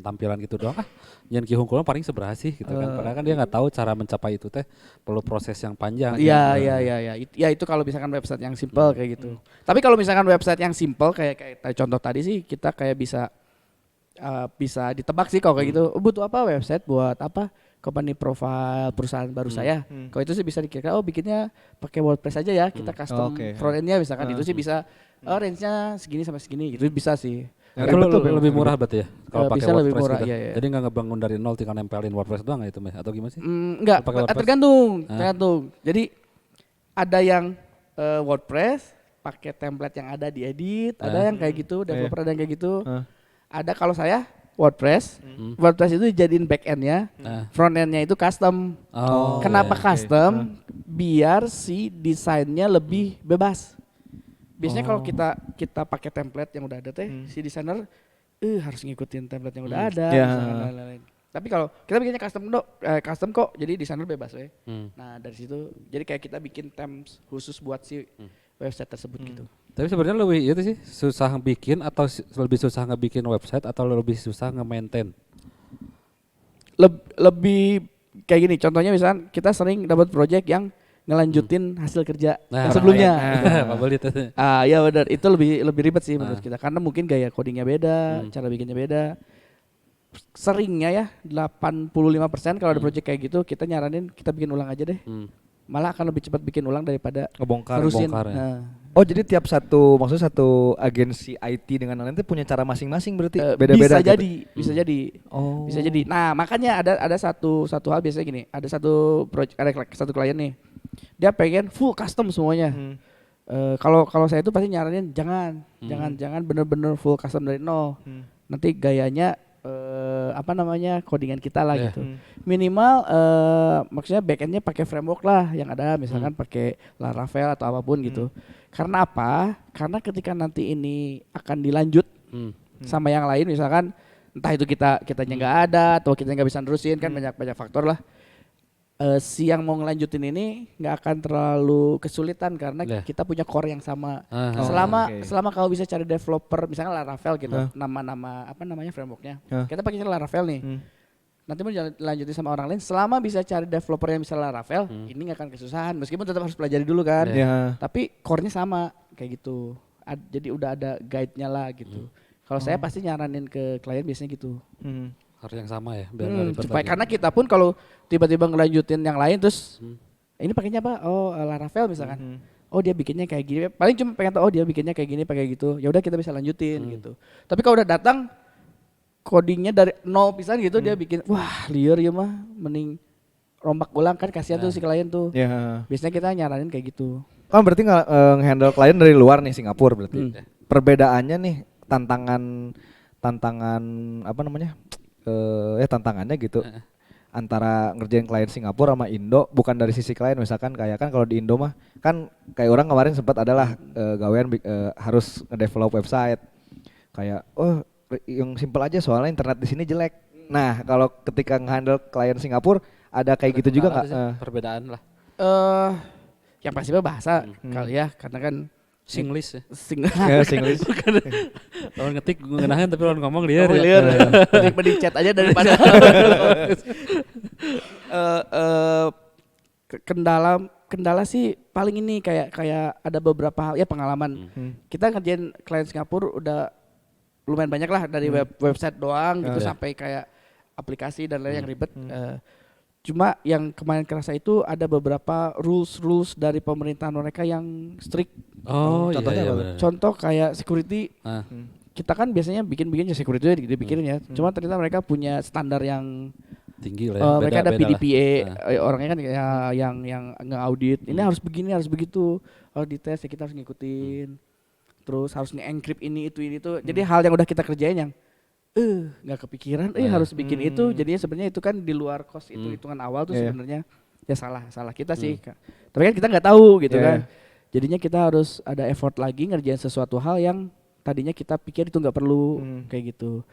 B: tampilan gitu doang, jangan kihungkulnya paling seberapa sih gitu kan? Padahal kan dia nggak tahu cara mencapai itu teh perlu proses yang panjang.
C: Iya. Ya itu kalau misalkan website yang simple kayak gitu. Tapi kalau misalkan website yang simple kayak contoh tadi sih kita kayak bisa ditebak sih kalau kayak gitu. Butuh apa website buat apa? company profile perusahaan baru saya. Kalau itu sih bisa dikira bikinnya pakai WordPress aja ya, kita custom front end-nya misalkan itu sih bisa range-nya segini sampai segini gitu bisa sih.
B: Ya, itu lebih murah berarti ya kalau pakai
C: bisa
B: WordPress
C: lebih murah,
B: gitu.
C: iya.
B: Jadi nggak ngebangun dari nol tinggal nempelin WordPress doang itu atau gimana sih?
C: Enggak, tergantung. Jadi ada yang WordPress pakai template yang ada diedit, ada yang kayak gitu, developer ada yang kayak gitu. Ada kalau saya WordPress, WordPress itu dijadiin back end-nya, front end-nya itu custom. Kenapa custom? Biar si desainnya lebih bebas. Biasanya kalau kita pakai template yang udah ada si desainer harus ngikutin template yang udah ada. Lain-lain. Tapi kalau kita bikinnya custom kok, jadi desainer bebas we. Nah dari situ, jadi kayak kita bikin themes khusus buat si website tersebut gitu.
B: Tapi sebenarnya lebih itu sih susah bikin atau lebih susah ngebikin website atau lebih susah nge-maintain?
C: Lebih kayak gini, contohnya misalnya kita sering dapat project yang ngelanjutin hasil kerja yang sebelumnya. Ya benar, itu lebih ribet sih menurut kita karena mungkin gaya codingnya beda, cara bikinnya beda. Seringnya ya 85% kalau ada project kayak gitu kita nyaranin kita bikin ulang aja deh. Malah akan lebih cepat bikin ulang daripada
A: ngebongkar.
C: Ya.
A: Oh jadi tiap satu agensi IT dengan lain itu punya cara masing-masing berarti beda-beda gitu?
C: Bisa jadi. Nah makanya ada satu hal biasanya gini, ada satu project, ada satu klien nih, dia pengen full custom semuanya. Kalau saya itu pasti nyaranin jangan bener-bener full custom dari nol. Nanti gayanya codingan kita lah gitu. Minimal maksudnya backendnya pakai framework lah yang ada, misalkan pakai Laravel atau apapun gitu. Karena apa? Karena ketika nanti ini akan dilanjut sama yang lain, misalkan entah itu kitanya nggak ada atau kita nggak bisa nerusin kan banyak faktor lah. Si yang mau ngelanjutin ini nggak akan terlalu kesulitan karena kita punya core yang sama. Selama kau bisa cari developer misalnya Laravel gitu, nama frameworknya. Kita pakai Laravel nih. Nanti mau lanjutin sama orang lain, selama bisa cari developer yang bisa Laravel, ini nggak akan kesusahan. Meskipun tetap harus pelajari dulu kan. Tapi core-nya sama kayak gitu. Jadi udah ada guide-nya lah gitu. Kalau saya pasti nyaranin ke klien biasanya gitu.
B: Harus yang sama ya
C: supaya karena kita pun kalau tiba-tiba ngelanjutin yang lain terus ini pakainya apa? Oh Laravel misalkan. Oh dia bikinnya kayak gini. Paling cuma pengen tahu dia bikinnya kayak gini pakai gitu. Ya udah kita bisa lanjutin gitu. Tapi kalau udah datang codingnya dari nol pisan gitu dia bikin wah liar ya mah mending rombak ulang kan kasihan tuh si klien tuh. Biasanya kita nyaranin kayak gitu.
A: Kan berarti nge-handle klien dari luar nih Singapura berarti. Perbedaannya nih tantangan tantangannya gitu antara ngerjain klien Singapura sama Indo bukan dari sisi klien misalkan kayak kan kalau di Indo mah kan kayak orang kemarin sempat adalah gawean harus ngedevelop website kayak yang simpel aja soalnya internet di sini jelek. Nah kalau ketika ngehandle klien Singapura ada kayak gitu juga nggak?
B: Perbedaan lah.
C: Yang pasti bahasa kali ya karena kan
B: Singlish ya.
A: Singlish.
B: Lawan ngetik ngenahan tapi lawan ngomong liar.
C: Mending chat aja daripada kendala sih paling ini kayak ada beberapa hal ya pengalaman. Kita ngerjain klien Singapura udah lumayan banyak lah dari website doang gitu sampai kayak aplikasi dan lain yang ribet. Cuma yang kemarin kerasa itu ada beberapa rules dari pemerintahan mereka yang strict.
B: Contohnya apa?
C: Contoh kayak security. Kita kan biasanya bikin security dipikirin ya. Cuma ternyata mereka punya standar yang
B: tinggi lah ya.
C: Mereka ada PDPA, orangnya kan yang nge-audit. Ini harus begini, harus begitu. Harus dites ya kita harus ngikutin. Terus harus nge-encrypt ini itu. Jadi hal yang udah kita kerjain yang nggak kepikiran harus bikin itu, jadinya sebenarnya itu kan di luar cost itu hitungan awal tuh sebenarnya ya salah kita sih tapi kan kita nggak tahu gitu kan jadinya kita harus ada effort lagi ngerjain sesuatu hal yang tadinya kita pikir itu nggak perlu kayak gitu.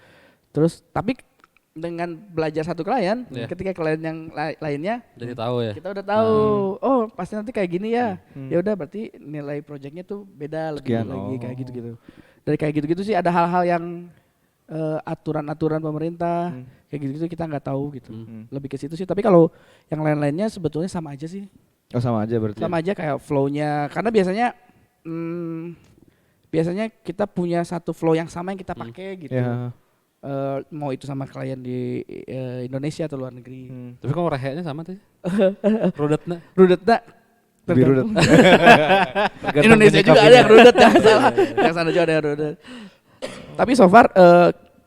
C: Terus tapi dengan belajar satu klien ketika klien yang lainnya
B: jadi tahu ya
C: kita udah tahu pasti nanti kayak gini ya udah berarti nilai projectnya tuh beda lebih lagi kayak gitu dari kayak gitu sih ada hal-hal yang aturan-aturan pemerintah kayak gitu kita nggak tahu gitu. Lebih ke situ sih. Tapi kalau yang lain-lainnya sebetulnya sama aja sih.
A: Sama aja berarti.
C: Sama aja kayak flow-nya. Karena biasanya kita punya satu flow yang sama yang kita pakai gitu. mau itu sama klien di Indonesia atau luar negeri.
B: Tapi kok rehenya sama tuh? Rudetna.
C: Rudetna
A: Lebih rudet.
C: Indonesia juga ada yang rudet, jangan salah. Yang sana juga ada yang rudet. Tapi so far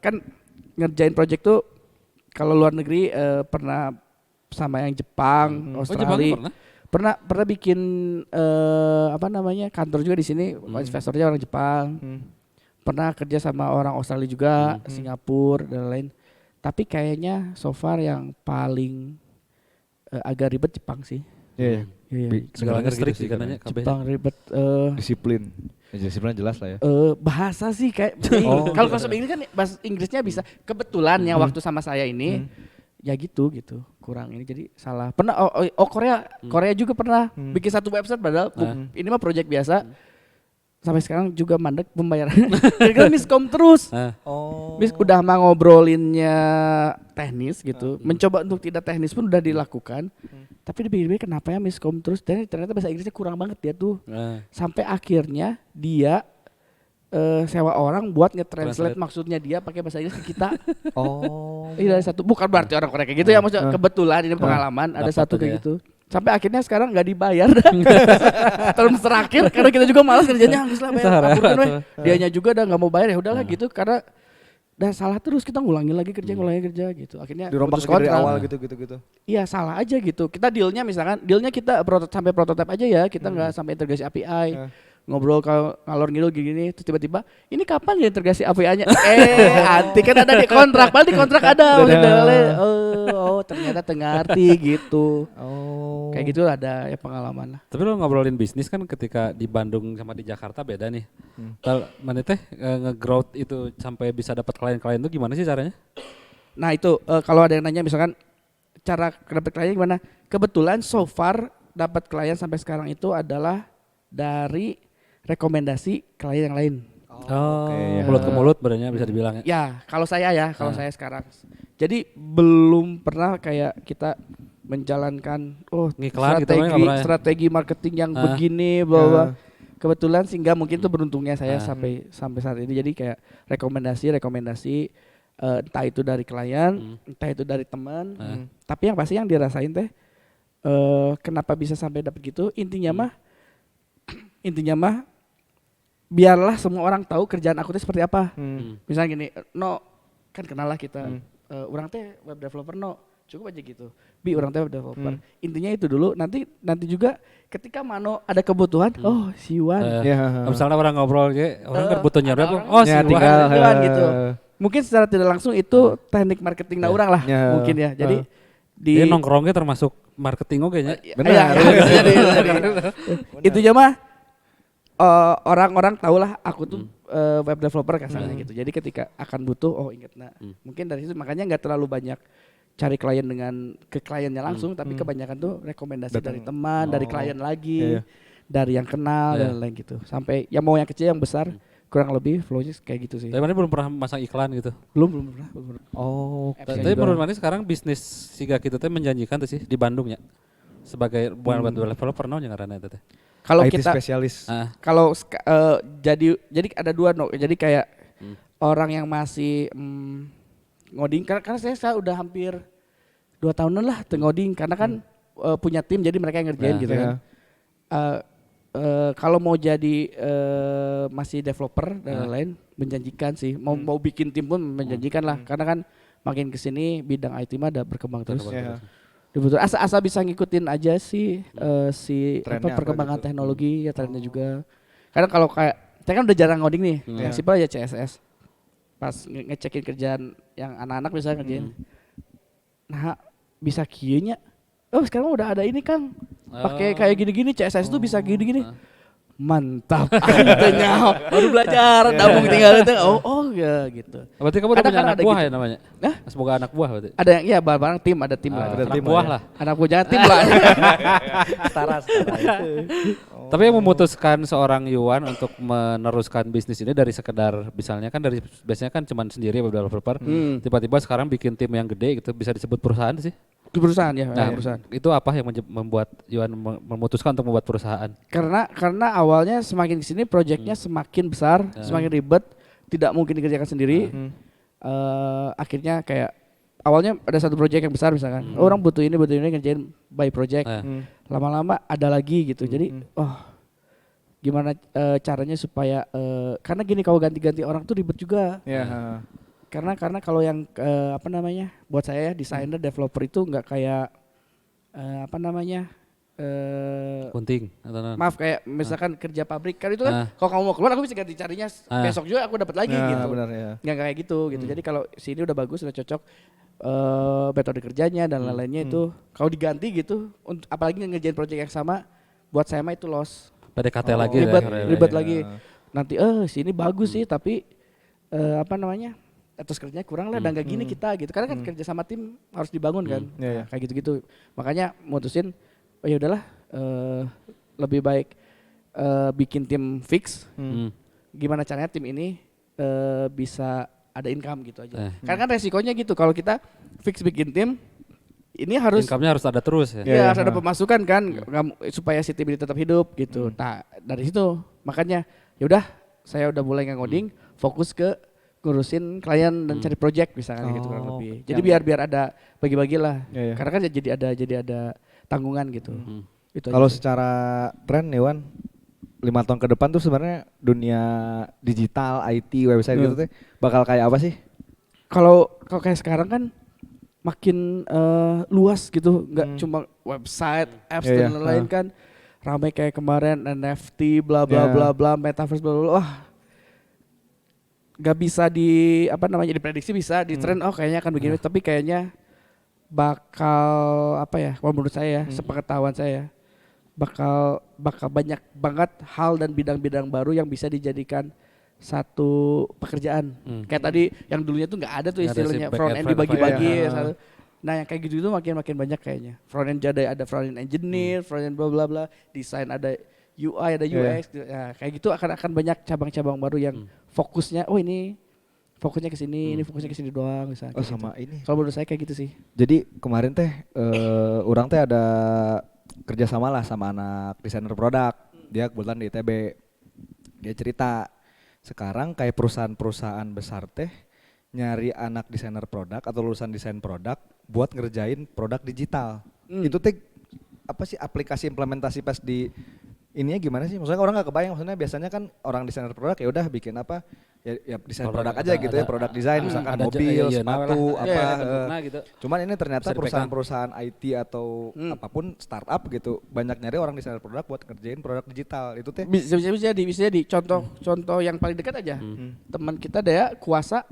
C: kan ngerjain project tuh kalau luar negeri pernah sama yang Jepang, Australia. Pernah bikin kantor juga di sini, investornya orang Jepang. Pernah kerja sama orang Australia juga, Singapura dan lain. Tapi kayaknya so far yang paling agak ribet Jepang sih.
A: Iya.
B: Segalanya strict sih katanya.
C: Jepang ribet.
A: Disiplin. Disiplinnya jelas lah ya.
C: Bahasa sih kayak kalau bahasa Inggris kan bahasa Inggrisnya bisa. Kebetulan ya waktu sama saya ini ya gitu kurang ini jadi salah. Pernah Korea juga pernah bikin satu website padahal ini mah project biasa. Sampai sekarang juga mandek pembayaran. Gara-gara miskom terus. Udah mah ngobrolinnya teknis gitu. Mencoba untuk tidak teknis pun udah dilakukan. Tapi dipikir-pikir kenapa ya miskom terus. Dan ternyata bahasa Inggrisnya kurang banget dia tuh. Sampai akhirnya dia sewa orang buat nge-translate maksudnya dia pakai bahasa Inggris ke kita. Iya satu. Bukan berarti orang Korea kayak gitu ya. Maksudnya kebetulan ini pengalaman ada satu kayak gitu. Sampai akhirnya sekarang nggak dibayar. Tahun terakhir karena kita juga malas kerjanya habis lah bayar. Dianya juga udah nggak mau bayar ya udahlah gitu karena udah salah terus kita ngulangin lagi kerja gitu. Akhirnya
A: dirombak dari awal gitu.
C: Iya salah aja gitu. Kita dealnya kita sampai prototipe aja ya. Kita nggak sampai integrasi API. Ngobrol ngalor ngidul gini terus tiba-tiba ini kapan ya integrasi API-nya? Nanti kan ada di kontrak, padahal di kontrak ada. Ternyata ngerti gitu. Kayak gitu ada ya pengalaman lah.
B: Tapi lo ngobrolin bisnis kan ketika di Bandung sama di Jakarta beda nih. Kalau mana teh nge-growth itu sampai bisa dapat klien-klien itu gimana sih caranya?
C: Nah itu kalau ada yang nanya misalkan cara dapat klien gimana? Kebetulan so far dapat klien sampai sekarang itu adalah dari rekomendasi klien yang lain.
B: Mulut ke mulut berarti bisa dibilang ya.
C: Ya, kalau saya sekarang. Jadi belum pernah kayak kita menjalankan
B: ngiklan
C: strategi marketing yang begini bahwa kebetulan sehingga mungkin itu beruntungnya saya sampai saat ini. Jadi kayak rekomendasi entah itu dari klien, entah itu dari teman. Tapi yang pasti yang dirasain teh kenapa bisa sampai dapat gitu intinya mah biarlah semua orang tahu kerjaan aku teh seperti apa. Misalnya gini, kan kenal lah kita. Orang teh web developer cukup aja gitu. Orang teh web developer. Intinya itu dulu. Nanti juga ketika Mano ada kebutuhan, si Wan.
B: Misalnya orang ngobrol orang butuh nyari si
C: Wan gitu. Mungkin secara tidak langsung itu teknik marketing orang lah mungkin ya. Jadi
B: di nongkrongnya termasuk marketing nya.
C: Benar. Itu aja mah orang-orang tahulah aku tuh web developer kasarnya gitu. Jadi ketika akan butuh inget mungkin dari situ makanya nggak terlalu banyak cari klien ke kliennya langsung tapi kebanyakan tuh rekomendasi dari teman, dari klien lagi, dari yang kenal dan lain gitu. Sampai yang mau yang kecil yang besar kurang lebih flow-nya kayak gitu sih.
B: Tapi mana belum pernah masang iklan gitu?
C: Belum pernah.
B: Tapi menurut mana sekarang bisnis siga kita teh menjanjikan tuh sih di Bandung ya. Sebagai web developer nya ngaranna eta teh.
A: Kalau kita spesialis.
C: Kalau jadi ada dua Jadi kayak orang yang masih ngoding karena saya udah hampir 2 tahunan lah ngoding karena kan punya tim jadi mereka yang ngerjain gitu kan. Kalau mau jadi masih developer dan lain-lain menjanjikan sih. Mau bikin tim pun menjanjikan lah karena kan makin kesini bidang IT mah ada berkembang terus. Betul. Asa bisa ngikutin aja sih perkembangan gitu. Teknologi ya trennya juga. Karena kalau kayak saya kan udah jarang ngoding nih, yang simpel aja CSS. Pas ngecekin kerjaan yang anak-anak bisa ngerjain. Nah, bisa kieunya. Sekarang udah ada ini Kang. Pakai kayak gini-gini CSS itu bisa gini-gini. Mantap. Akhirnya baru belajar, tabung tinggal itu. Ya gitu.
B: Berarti kamu udah punya anak buah ya namanya? Semoga anak buah berarti.
C: Ada yang bareng tim, ada tim lah.
B: Ada tim buah lah.
C: Anak buah jangan tim lah.
A: Setara.
B: Tapi yang memutuskan seorang Yuan untuk meneruskan bisnis ini dari sekedar misalnya kan dari biasanya kan cuma sendiri web developer. Tiba-tiba sekarang bikin tim yang gede gitu bisa disebut perusahaan sih.
C: Di perusahaan ya.
B: Nah,
C: perusahaan.
B: Itu apa yang membuat Yuan memutuskan untuk membuat perusahaan?
C: Karena awalnya semakin kesini proyeknya semakin besar, semakin ribet, tidak mungkin dikerjakan sendiri. akhirnya kayak awalnya ada satu project yang besar misalkan, orang butuh ini ngerjain by project, lama-lama ada lagi gitu. Jadi gimana caranya supaya karena gini kalau ganti-ganti orang tuh ribet juga. Karena kalau yang apa namanya buat saya desainer developer itu nggak kayak apa namanya
B: Kunting
C: maaf kayak misalkan kerja pabrik kan itu kan kalau kamu mau keluar aku bisa ganti carinya besok juga aku dapat lagi gitu.
A: Benar, ya.
C: Nggak kayak gitu. Jadi kalau sini udah bagus udah cocok metode kerjanya dan lain-lainnya itu kalau diganti gitu apalagi ngerjain project yang sama buat saya mah itu loss.
B: PDKT lagi
C: ribet lagi. Nanti sini bagus sih tapi apa namanya etos kerjanya kurang lah dan gak gini kita gitu karena kan kerja sama tim harus dibangun kan kayak gitu-gitu makanya mutusin ya udahlah lebih baik bikin tim fix gimana caranya tim ini bisa ada income gitu aja karena kan resikonya gitu kalau kita fix bikin tim ini harus
B: income-nya harus ada terus ya.
C: Ya harus ada pemasukan kan supaya si tim ini tetap hidup gitu. Nah dari situ makanya ya udah saya udah mulai ngoding fokus ke ngurusin klien dan cari project misalkan gitu kurang lebih. Jadi biar ada bagi-bagi lah. Karena kan jadi ada tanggungan gitu.
A: Kalau secara tren nih Wan 5 tahun ke depan tuh sebenarnya dunia digital, IT, website gitu tuh bakal kayak apa sih?
C: Kalau kayak sekarang kan makin luas gitu, nggak cuma website, apps dan lain-lain kan ramai kayak kemarin NFT bla bla bla bla metaverse bla bla wah nggak bisa diprediksi bisa di tren kayaknya akan begini tapi kayaknya bakal apa ya kalau menurut saya sepengetahuan saya bakal banyak banget hal dan bidang-bidang baru yang bisa dijadikan satu pekerjaan kayak tadi yang dulunya tuh nggak ada tuh istilahnya front end dibagi-bagi nah yang kayak gitu itu makin banyak kayaknya front end ada front end engineer front end bla bla bla desain ada UI ada UX kayak gitu akan banyak cabang-cabang baru yang fokusnya ini fokusnya ke sini ini fokusnya ke sini doang misalnya
A: sama gitu. Ini
C: kalau menurut saya kayak gitu sih
A: jadi kemarin teh orang teh ada kerjasama lah sama anak desainer produk dia kebetulan di ITB dia cerita sekarang kayak perusahaan-perusahaan besar teh nyari anak desainer produk atau lulusan desain produk buat ngerjain produk digital itu teh apa sih aplikasi implementasi pas di ininya gimana sih? Maksudnya orang nggak kebayang. Maksudnya biasanya kan orang desainer produk ya udah bikin apa? Ya desain produk aja gitu ya, produk desain misalkan mobil, sepatu, gitu. Cuman ini ternyata perusahaan-perusahaan IT atau apapun startup gitu banyak nyari orang desainer produk buat ngerjain produk digital. Itu teh
C: bisa jadi contoh yang paling dekat aja. Teman kita Dea Kuasa.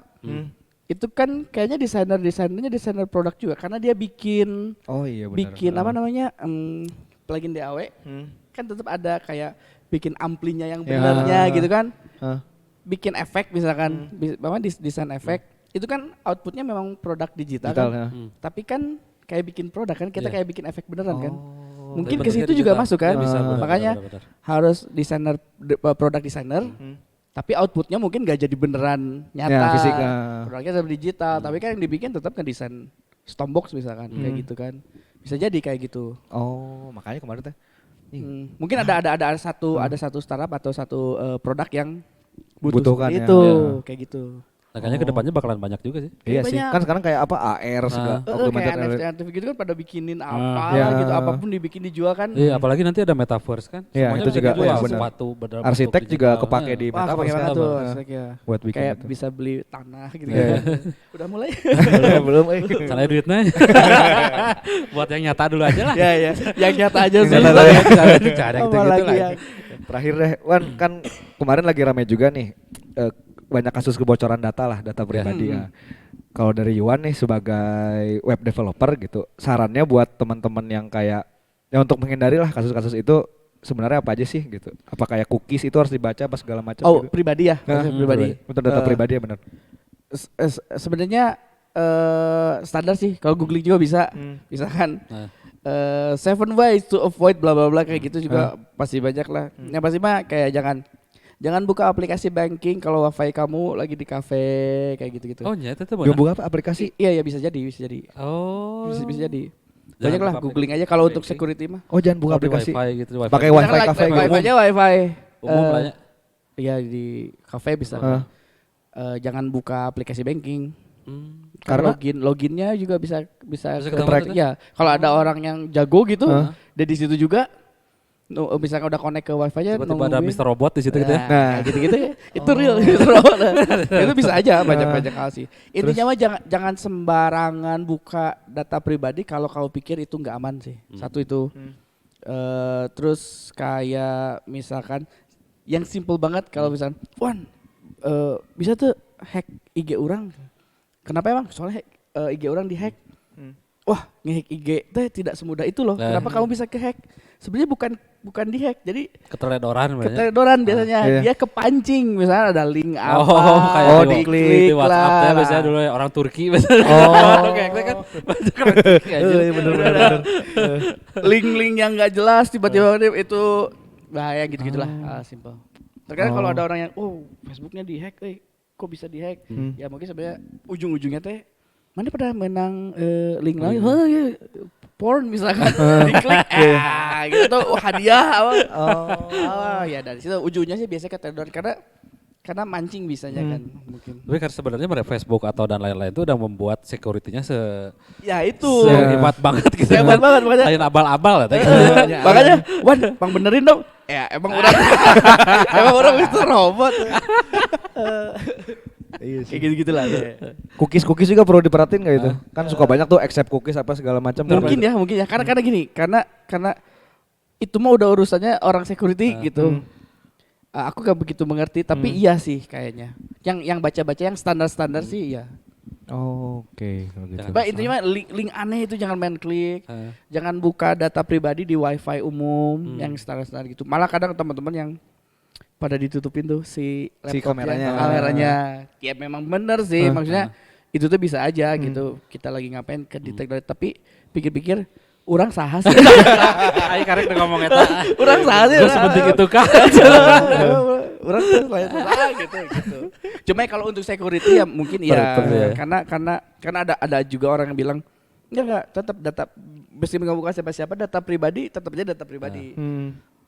C: Itu kan kayaknya desainer produk juga karena dia bikin bikin apa namanya plugin DAW. Kan tetap ada kayak bikin amplinya yang benarnya gitu kan. Bikin efek misalkan desain efek itu kan outputnya memang produk digital kan. Tapi kan kayak bikin produk kan kita kayak bikin efek beneran kan. Mungkin ke situ juga masuk kan. Makanya harus desainer produk desainer. Tapi outputnya mungkin gak jadi beneran nyata.
A: Fisik,
C: produknya sama digital. Tapi kan yang dibikin tetap kan desain stompbox misalkan kayak gitu kan. Bisa jadi kayak gitu.
A: Oh makanya kemarin teh.
C: Mungkin ada satu startup atau satu produk yang
A: butuhkan
C: itu kayak gitu.
B: Nah, kayaknya kedepannya bakalan banyak juga sih.
A: Iya sih. Kan sekarang kayak apa AR segala
C: kayak NFT gitu kan pada bikinin apa gitu apapun dibikin dijual kan.
B: Iya, apalagi nanti ada metaverse kan.
A: Iya, itu juga
B: dijual,
A: benar.
B: Sepatu,
A: arsitek juga kepake di metaverse
C: kan tuh.
A: Buat bikin
C: kayak
A: itu.
C: bisa beli tanah gitu kan. Udah mulai.
A: Belum.
B: Salahnya duitnya. Buat yang nyata dulu aja lah.
C: Iya. Yang nyata aja sih.
B: Cara gitu-gitu lah.
A: Terakhir deh, Wan kan kemarin lagi ramai juga nih. Banyak kasus kebocoran data pribadi ya. Kalau dari Yuan nih sebagai web developer gitu, sarannya buat teman-teman yang kayak ya untuk menghindari lah kasus-kasus itu sebenarnya apa aja sih gitu? Apa kayak cookies itu harus dibaca apa segala macam? Gitu?
C: Pribadi ya, pribadi.
A: Untuk data pribadi ya benar.
C: Sebenarnya standar sih. Kalau googling juga bisa, misalkan 7 ways to avoid bla bla bla kayak gitu juga pasti banyak lah. Yang pasti mah kayak jangan buka aplikasi banking kalau wifi kamu lagi di kafe kayak gitu-gitu.
B: Oh nyata tuh
A: boleh. Buka apa aplikasi?
C: Iya bisa jadi.
B: Oh.
C: Bisa jadi. Banyak lah googling aja kalau untuk security mah.
A: Oh jangan buka aplikasi.
B: Wifi gitu,
A: pakai wifi kafe gitu.
C: Wifi aja wifi.
B: Umum lah ya.
C: Iya di kafe bisa. Jangan buka aplikasi banking. Karena loginnya juga bisa
B: ke-track.
C: ya. Kalau ada orang yang jago gitu, dia di situ juga. Misalkan udah connect ke wifi-nya,
B: tiba-tiba ada Mr. Robot di situ gitu ya.
C: Nah, gitu-gitu ya. Itu real Mr. Robot. Itu bisa aja banyak hal sih. Intinya mah jangan sembarangan buka data pribadi kalau kamu pikir itu nggak aman sih. Satu itu. Terus kayak misalkan yang simple banget kalau misalkan, Wan, bisa tuh hack IG orang. Kenapa emang? Soalnya IG orang dihack. Wah, ngehack IG teh tidak semudah itu loh. Kenapa kamu bisa kehack? Sebenarnya bukan dihack, jadi
B: keteledoran
C: biasanya. Dia kepancing, misalnya ada link apa,
B: kayak
C: diklik
B: di WhatsApp
C: lah.
B: biasanya dulu orang Turki biasanya. Kayak kan
C: bener. Link-link yang nggak jelas tiba-tiba itu bahaya gitu-gitulah. Simple. Terkadang kalau ada orang yang Facebooknya dihack, kok bisa dihack? Ya mungkin sebenarnya ujung-ujungnya teh mana pada menang link lain, porn misalkan, diklik, gitu hadiah apa? Ya dari situ ujungnya sih biasanya keteledoran karena mancing bisanya kan mungkin.
B: Tapi karena sebenarnya mereka Facebook atau dan lain-lain itu udah membuat security-nya
C: hebat
B: banget gitu.
C: Hebat banget makanya.
B: Lain abal-abal lah.
C: Makanya, Wan, Bang benerin dong. Ya emang orang itu robot.
A: Iya sih.
C: Kayak gitu-gitu lah.
A: Cookies juga perlu diperhatiin nggak itu? Kan suka banyak tuh accept cookies apa segala macam.
C: Mungkin ya. Karena gini, karena itu mah udah urusannya orang security gitu. Aku gak begitu mengerti, tapi iya sih kayaknya. Yang baca-baca yang standar-standar sih iya.
A: Oke, kalau gitu.
C: Mbak intinya mah link aneh itu jangan main klik. Jangan buka data pribadi di wifi umum yang standar-standar gitu. Malah kadang teman-teman yang pada ditutupin tuh si kameranya. Ya memang bener sih, maksudnya itu tuh bisa aja gitu. Kita lagi ngapain ke detect, tapi pikir-pikir orang saha sih.
B: Ayo karek udah ngomong eta.
C: Orang saha sih.
B: Gue sepenting itu kan.
C: Orang tuh lain gitu. Cuma kalau untuk security ya mungkin ya. Karena ada juga orang yang bilang enggak tetap data mesti nggak buka siapa-siapa, data pribadi tetap aja data pribadi.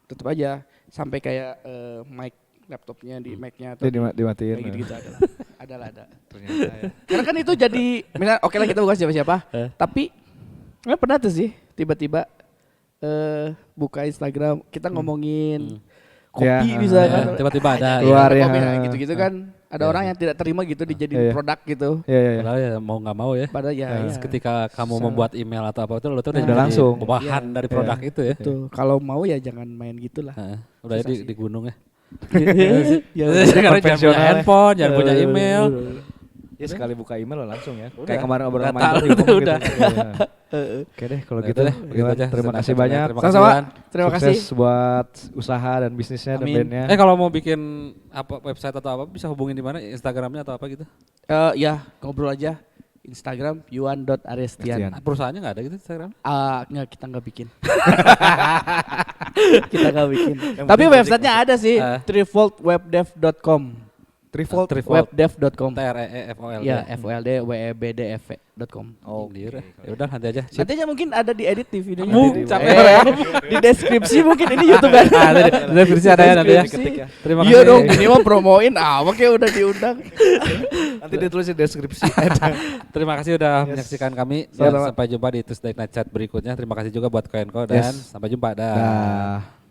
C: Tetap aja sampai kayak mic laptopnya di mic-nya atau
A: dimatiin.
C: Gitu ada. Ternyata ya. Karena kan itu jadi misalnya oke lah kita buka siapa-siapa, tapi nggak pernah tuh sih tiba-tiba buka Instagram kita ngomongin kopi bisa kan
B: tiba-tiba ada
A: keluar ya
C: gitu kan ada orang yang tidak terima gitu dijadiin produk gitu.
B: Padahal ya mau nggak mau ya.
C: Padahal ya.
B: Ketika kamu membuat email atau apa itu lo tuh
A: udah langsung
B: bahan dari produk itu ya.
C: Tuh kalau mau ya jangan main gitulah.
B: Udah di gunung ya.
C: Jangan
B: punya handphone, jangan punya email.
A: Ya sekali buka email langsung ya. Kayak kemarin obrolan
B: main
A: udah. Oke deh kalau gitu. Terima kasih banyak.
C: Sama-sama. Terima kasih
A: sukses buat usaha dan bisnisnya dan bandnya.
B: Kalau mau bikin apa website atau apa bisa hubungin di mana? Instagramnya atau apa gitu?
C: Ya ngobrol aja. Instagram yuan.arestian.
B: Perusahaannya nggak ada gitu Instagram?
C: Nggak, kita nggak bikin. Kita nggak bikin. Tapi websitenya ada sih. trivoltwebdev.com. Trivoltwebdev.com.
B: TREEFOLD.
C: Ya, FOLDWEBDF.com.
B: Oh, ya udah nanti aja.
C: Nanti aja mungkin ada di edit di videonya.
B: Capek
C: di deskripsi mungkin ini YouTube kan.
B: Di deskripsi ada ya nanti ya. Terima kasih.
C: Iya dong, ini mah promoin kayak udah diundang.
A: Nanti ditulis di deskripsi.
B: Terima kasih udah menyaksikan kami dan sampai jumpa di Tuesday Night Chat berikutnya. Terima kasih juga buat Koenko dan sampai jumpa. Dah.